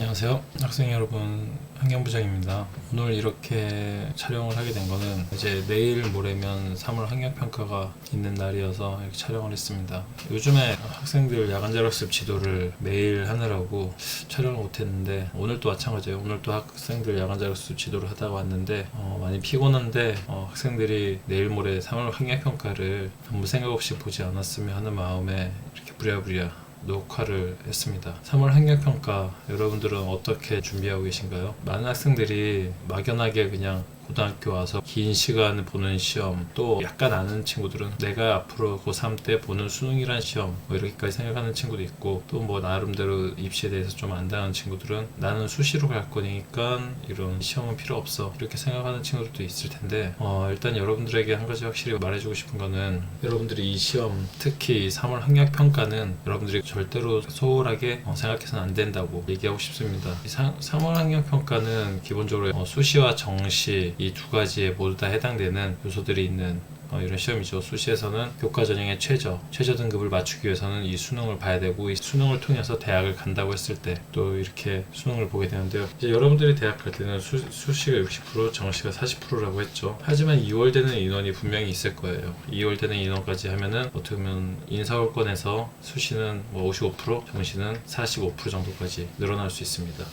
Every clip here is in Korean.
안녕하세요 학생 여러분, 환경부장입니다. 오늘 이렇게 촬영을 하게 된 거는 이제 내일 모레면 3월 학력평가가 있는 날이어서 이렇게 촬영을 했습니다. 요즘에 학생들 야간자율학습 지도를 매일 하느라고 촬영을 못했는데, 오늘도 마찬가지예요. 오늘도 학생들 야간자율학습 지도를 하다가 왔는데 많이 피곤한데 학생들이 내일 모레 3월 학력평가를 아무 생각 없이 보지 않았으면 하는 마음에 이렇게 부랴부랴 녹화를 했습니다. 3월 학력평가 여러분들은 어떻게 준비하고 계신가요? 많은 학생들이 막연하게 그냥 고등학교 와서 긴 시간 보는 시험, 또 약간 아는 친구들은 내가 앞으로 고3 때 보는 수능이란 시험 이렇게까지 생각하는 친구도 있고, 또 나름대로 입시에 대해서 좀 안다는 친구들은 나는 수시로 갈 거니까 이런 시험은 필요 없어 이렇게 생각하는 친구들도 있을 텐데, 일단 여러분들에게 한 가지 확실히 말해주고 싶은 거는, 여러분들이 이 시험, 특히 3월 학력평가는 여러분들이 절대로 소홀하게 생각해서는 안 된다고 얘기하고 싶습니다. 3월 학력평가는 기본적으로 수시와 정시 이 두 가지에 모두 다 해당되는 요소들이 있는 이런 시험이죠. 수시에서는 교과 전형의 최저 등급을 맞추기 위해서는 이 수능을 봐야 되고, 이 수능을 통해서 대학을 간다고 했을 때 또 이렇게 수능을 보게 되는데요. 이제 여러분들이 대학 갈 때는 수시가 60%, 정시가 40%라고 했죠. 하지만 2월 되는 인원이 분명히 있을 거예요. 2월 되는 인원까지 하면은 어떻게 보면 인사월권에서 수시는 55%, 정시는 45% 정도까지 늘어날 수 있습니다.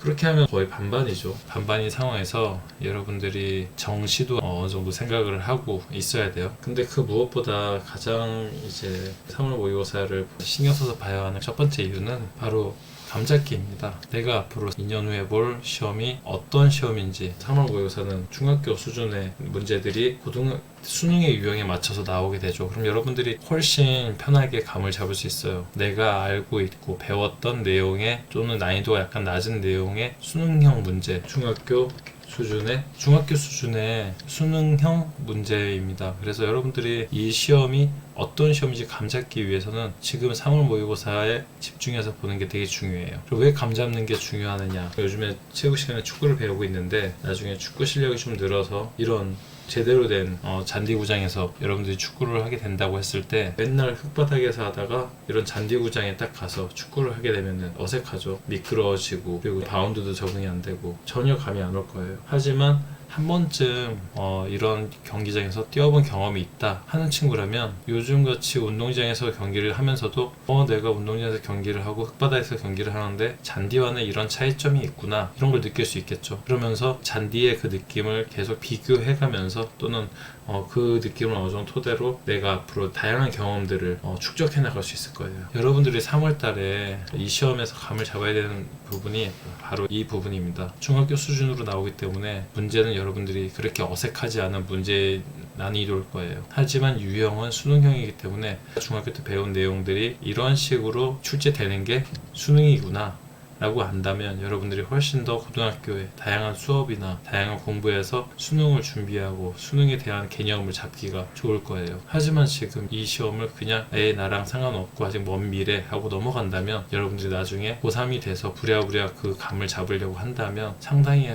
그렇게 하면 거의 반반이죠. 반반인 상황에서 여러분들이 정시도 어느 정도 생각을 하고 있어야 돼요. 근데 그 무엇보다 가장 이제 3월 모의고사를 신경 써서 봐야 하는 첫 번째 이유는 바로 감잡기입니다. 내가 앞으로 2년 후에 볼 시험이 어떤 시험인지. 3월 모의고사는 중학교 수준의 문제들이 수능의 유형에 맞춰서 나오게 되죠. 그럼 여러분들이 훨씬 편하게 감을 잡을 수 있어요. 내가 알고 있고 배웠던 내용의, 또는 난이도가 약간 낮은 내용의 수능형 문제, 중학교 수준의 수능형 문제입니다. 그래서 여러분들이 이 시험이 어떤 시험인지 감잡기 위해서는 지금 3월 모의고사에 집중해서 보는 게 되게 중요해요. 그리고 왜 감잡는 게 중요하느냐, 요즘에 체육 시간에 축구를 배우고 있는데, 나중에 축구 실력이 좀 늘어서 이런 제대로 된 잔디구장에서 여러분들이 축구를 하게 된다고 했을 때, 맨날 흙바닥에서 하다가 이런 잔디구장에 딱 가서 축구를 하게 되면 어색하죠. 미끄러워지고, 그리고 바운드도 적응이 안 되고 전혀 감이 안 올 거예요. 하지만 한 번쯤 이런 경기장에서 뛰어본 경험이 있다 하는 친구라면, 요즘같이 운동장에서 경기를 하면서도 내가 운동장에서 경기를 하고 흙바닥에서 경기를 하는데 잔디와는 이런 차이점이 있구나, 이런 걸 느낄 수 있겠죠. 그러면서 잔디의 그 느낌을 계속 비교해가면서, 또는 그 느낌을 어느 정도 토대로 내가 앞으로 다양한 경험들을 축적해 나갈 수 있을 거예요. 여러분들이 3월 달에 이 시험에서 감을 잡아야 되는 부분이 바로 이 부분입니다. 중학교 수준으로 나오기 때문에 문제는 여러분들이 그렇게 어색하지 않은 문제 난이도일 거예요. 하지만 유형은 수능형이기 때문에 중학교 때 배운 내용들이 이런 식으로 출제되는 게 수능이구나 라고 안다면, 여러분들이 훨씬 더 고등학교에 다양한 수업이나 다양한 공부에서 수능을 준비하고 수능에 대한 개념을 잡기가 좋을 거예요. 하지만 지금 이 시험을 그냥 나랑 상관없고 아직 먼 미래 하고 넘어간다면, 여러분들이 나중에 고3이 돼서 부랴부랴 그 감을 잡으려고 한다면 상당히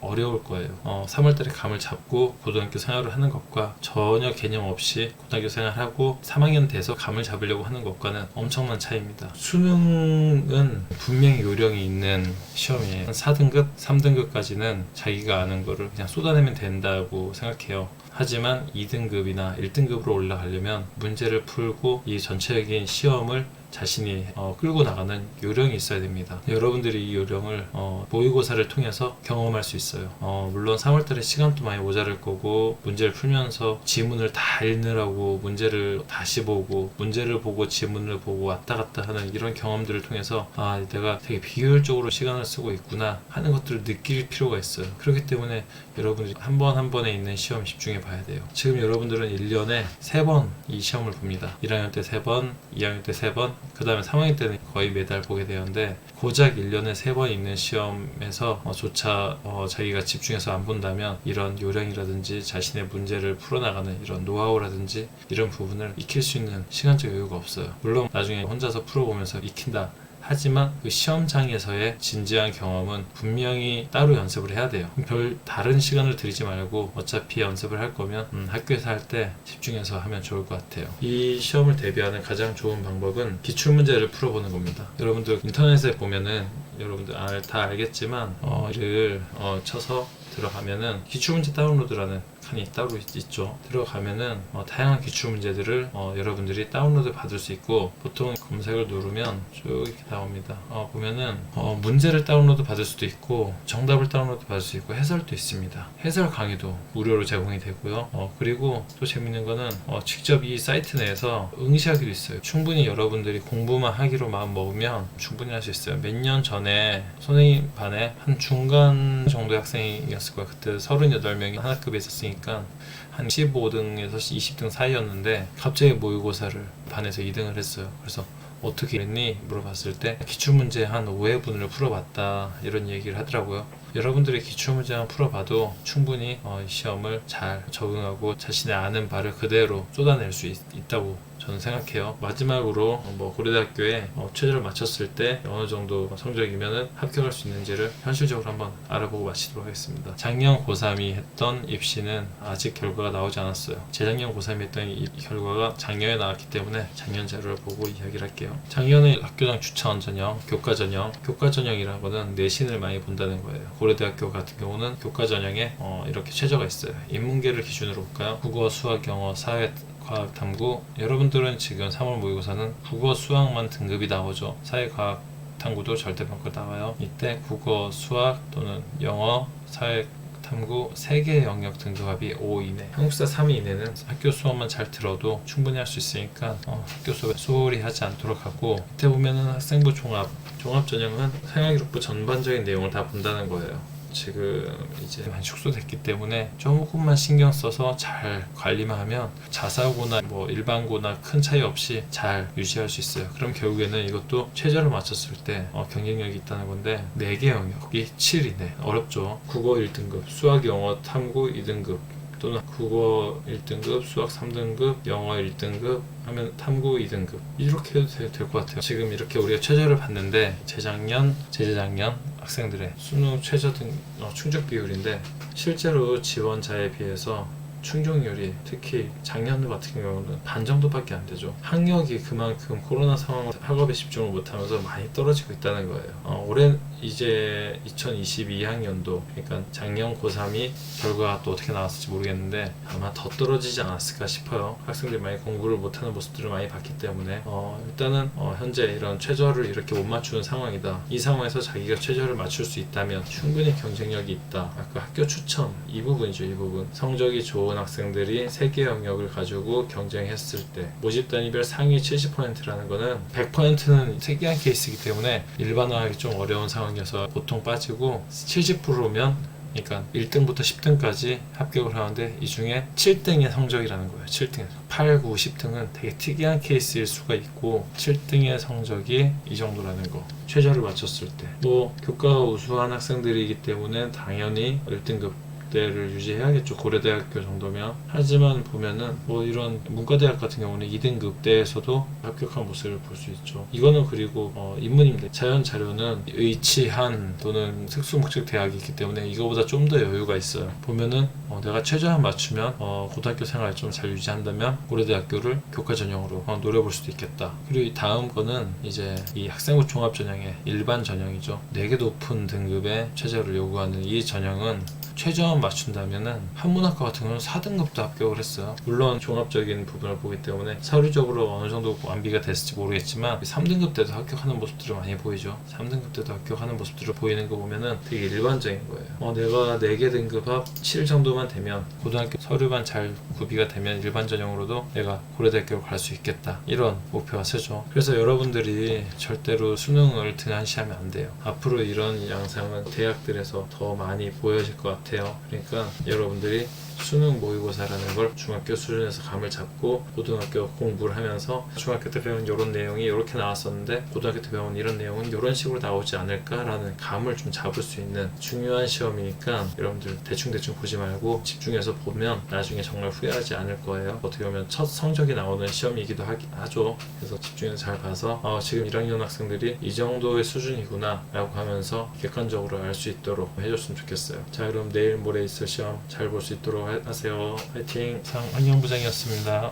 어려울 거예요. 3월달에 감을 잡고 고등학교 생활을 하는 것과 전혀 개념 없이 고등학교 생활하고 3학년 돼서 감을 잡으려고 하는 것과는 엄청난 차이입니다. 수능은 분명히 요령이 있는 시험이에요. 4등급, 3등급까지는 자기가 아는 거를 그냥 쏟아내면 된다고 생각해요. 하지만 2등급이나 1등급으로 올라가려면 문제를 풀고 이 전체적인 시험을 자신이 끌고 나가는 요령이 있어야 됩니다. 여러분들이 이 요령을 모의고사를 통해서 경험할 수 있어요. 물론 3월달에 시간도 많이 모자랄 거고, 문제를 풀면서 지문을 다 읽느라고 문제를 다시 보고, 문제를 보고 지문을 보고 왔다 갔다 하는 이런 경험들을 통해서 내가 되게 비효율적으로 시간을 쓰고 있구나 하는 것들을 느낄 필요가 있어요. 그렇기 때문에 여러분들이 한 번 한 번에 있는 시험 집중해 봐야 돼요. 지금 여러분들은 1년에 3번 이 시험을 봅니다. 1학년 때 3번, 2학년 때 3번, 그 다음에 3학년 때는 거의 매달 보게 되는데, 고작 1년에 3번 있는 시험에서 조차 자기가 집중해서 안 본다면, 이런 요령이라든지 자신의 문제를 풀어나가는 이런 노하우라든지 이런 부분을 익힐 수 있는 시간적 여유가 없어요. 물론 나중에 혼자서 풀어보면서 익힌다 하지만 그 시험장에서의 진지한 경험은 분명히 따로 연습을 해야 돼요. 별 다른 시간을 들이지 말고 어차피 연습을 할 거면 학교에서 할 때 집중해서 하면 좋을 것 같아요. 이 시험을 대비하는 가장 좋은 방법은 기출문제를 풀어보는 겁니다. 여러분들 인터넷에 보면은 여러분들 다 알겠지만 이를 쳐서 들어가면은 기출문제 다운로드라는 칸이 따로 있죠. 들어가면은 다양한 기출문제들을 여러분들이 다운로드 받을 수 있고, 보통 검색을 누르면 쭉 이렇게 나옵니다. 보면은 문제를 다운로드 받을 수도 있고, 정답을 다운로드 받을 수 있고, 해설도 있습니다. 해설 강의도 무료로 제공이 되고요. 그리고 또 재밌는 거는 직접 이 사이트 내에서 응시하기도 있어요. 충분히 여러분들이 공부만 하기로 마음 먹으면 충분히 할 수 있어요. 몇 년 전에 선생님 반에 한 중간 정도의 학생이었을 거예요. 그때 38명이 한 학급에 있었으니까 한 15등에서 20등 사이였는데, 갑자기 모의고사를 반에서 2등을 했어요. 그래서 어떻게 했니? 물어봤을 때 기출문제 한 5회분을 풀어봤다, 이런 얘기를 하더라고요. 여러분들이 기출문제만 풀어봐도 충분히 시험을 잘 적응하고 자신의 아는 바를 그대로 쏟아낼 수 있다고 저는 생각해요. 마지막으로 고려대학교에 최저를 맞췄을 때 어느 정도 성적이면 합격할 수 있는지를 현실적으로 한번 알아보고 마치도록 하겠습니다. 작년 고3이 했던 입시는 아직 결과가 나오지 않았어요. 재작년 고3이 했던 이 결과가 작년에 나왔기 때문에 작년 자료를 보고 이야기를 할게요. 작년에 학교장 추천 전형, 교과 전형, 교과 전형이라는 거는 내신을 많이 본다는 거예요. 고려대학교 같은 경우는 교과 전형에 이렇게 최저가 있어요. 인문계를 기준으로 볼까요? 국어, 수학, 영어, 사회, 과학, 탐구. 여러분들은 지금 3월 모의고사는 국어, 수학만 등급이 나오죠. 사회, 과학, 탐구도 절대평가 나와요. 이때 국어, 수학 또는 영어, 사회, 탐구 3개의 영역 등급합이 5 이내, 한국사 3 이내는 학교 수업만 잘 들어도 충분히 할 수 있으니까 학교 수업에 소홀히 하지 않도록 하고, 밑에 보면은 학생부 종합 전형은 생활기록부 전반적인 내용을 다 본다는 거예요. 지금 이제 많이 축소됐기 때문에 조금만 신경 써서 잘 관리만 하면 자사고나 일반고나 큰 차이 없이 잘 유지할 수 있어요. 그럼 결국에는 이것도 최저를 맞췄을 때 경쟁력이 있다는 건데, 4개 영역이 7 이내. 어렵죠. 국어 1등급, 수학, 영어, 탐구 2등급, 또는 국어 1등급, 수학 3등급, 영어 1등급 하면 탐구 2등급, 이렇게 해도 될 것 같아요. 지금 이렇게 우리가 최저를 봤는데, 재작년 학생들의 수능 최저 충족 비율인데, 실제로 지원자에 비해서 충족률이 특히 작년 같은 경우는 반 정도밖에 안 되죠. 학력이 그만큼 코로나 상황으로 학업에 집중을 못하면서 많이 떨어지고 있다는 거예요. 올해 이제 2022학년도, 그러니까 작년 고3이 결과가 또 어떻게 나왔을지 모르겠는데 아마 더 떨어지지 않았을까 싶어요. 학생들이 많이 공부를 못하는 모습들을 많이 봤기 때문에 일단은 현재 이런 최저를 이렇게 못 맞추는 상황이다. 이 상황에서 자기가 최저를 맞출 수 있다면 충분히 경쟁력이 있다. 아까 학교 추천 이 부분이죠. 이 부분 성적이 좋은 학생들이 3개 영역을 가지고 경쟁했을 때 모집 단위별 상위 70%라는 거는 100%는 특이한 케이스이기 때문에 일반화하기 좀 어려운 상황이어서 보통 빠지고, 70%면 그러니까 1등부터 10등까지 합격을 하는데 이 중에 7등의 성적이라는 거예요. 7등, 8, 9, 10등은 되게 특이한 케이스일 수가 있고, 7등의 성적이 이 정도라는 거. 최저를 맞췄을 때 교과가 우수한 학생들이기 때문에 당연히 1등급 대를 유지해야겠죠. 고려대학교 정도면. 하지만 보면은 이런 문과대학 같은 경우는 2등급 대에서도 합격한 모습을 볼 수 있죠. 이거는 그리고 인문인데 자연 자료는 의치한 또는 특수목적 대학이 있기 때문에 이거보다 좀 더 여유가 있어요. 보면은 내가 최저한 맞추면 고등학교 생활을 좀 잘 유지한다면 고려대학교를 교과 전형으로 노려볼 수도 있겠다. 그리고 이 다음 거는 이제 이 학생부 종합 전형의 일반 전형이죠. 4개 높은 등급의 최저를 요구하는 이 전형은 최저만 맞춘다면은 한문학과 같은 경우는 4등급도 합격을 했어요. 물론 종합적인 부분을 보기 때문에 서류적으로 어느 정도 완비가 됐을지 모르겠지만 3등급 때도 합격하는 모습들을 많이 보이죠. 3등급 때도 합격하는 모습들을 보이는 거 보면은 되게 일반적인 거예요. 내가 4개 등급 합 7 정도만 되면, 고등학교 서류만 잘 구비가 되면 일반 전형으로도 내가 고려대학교로 갈 수 있겠다, 이런 목표가 세죠. 그래서 여러분들이 절대로 수능을 등한시하면 안 돼요. 앞으로 이런 양상은 대학들에서 더 많이 보여질 것 같아요. 그러니까 여러분들이 수능 모의고사라는 걸 중학교 수준에서 감을 잡고 고등학교 공부를 하면서 중학교 때 배운 이런 내용이 이렇게 나왔었는데 고등학교 때 배운 이런 내용은 이런 식으로 나오지 않을까라는 감을 좀 잡을 수 있는 중요한 시험이니까, 여러분들 대충 보지 말고 집중해서 보면 나중에 정말 후회하지 않을 거예요. 어떻게 보면 첫 성적이 나오는 시험이기도 하죠. 그래서 집중해서 잘 봐서 지금 1학년 학생들이 이 정도의 수준이구나 라고 하면서 객관적으로 알 수 있도록 해줬으면 좋겠어요. 자, 그럼 내일 모레 있을 시험 잘 볼 수 있도록 하세요. 화이팅! 상환경부장이었습니다.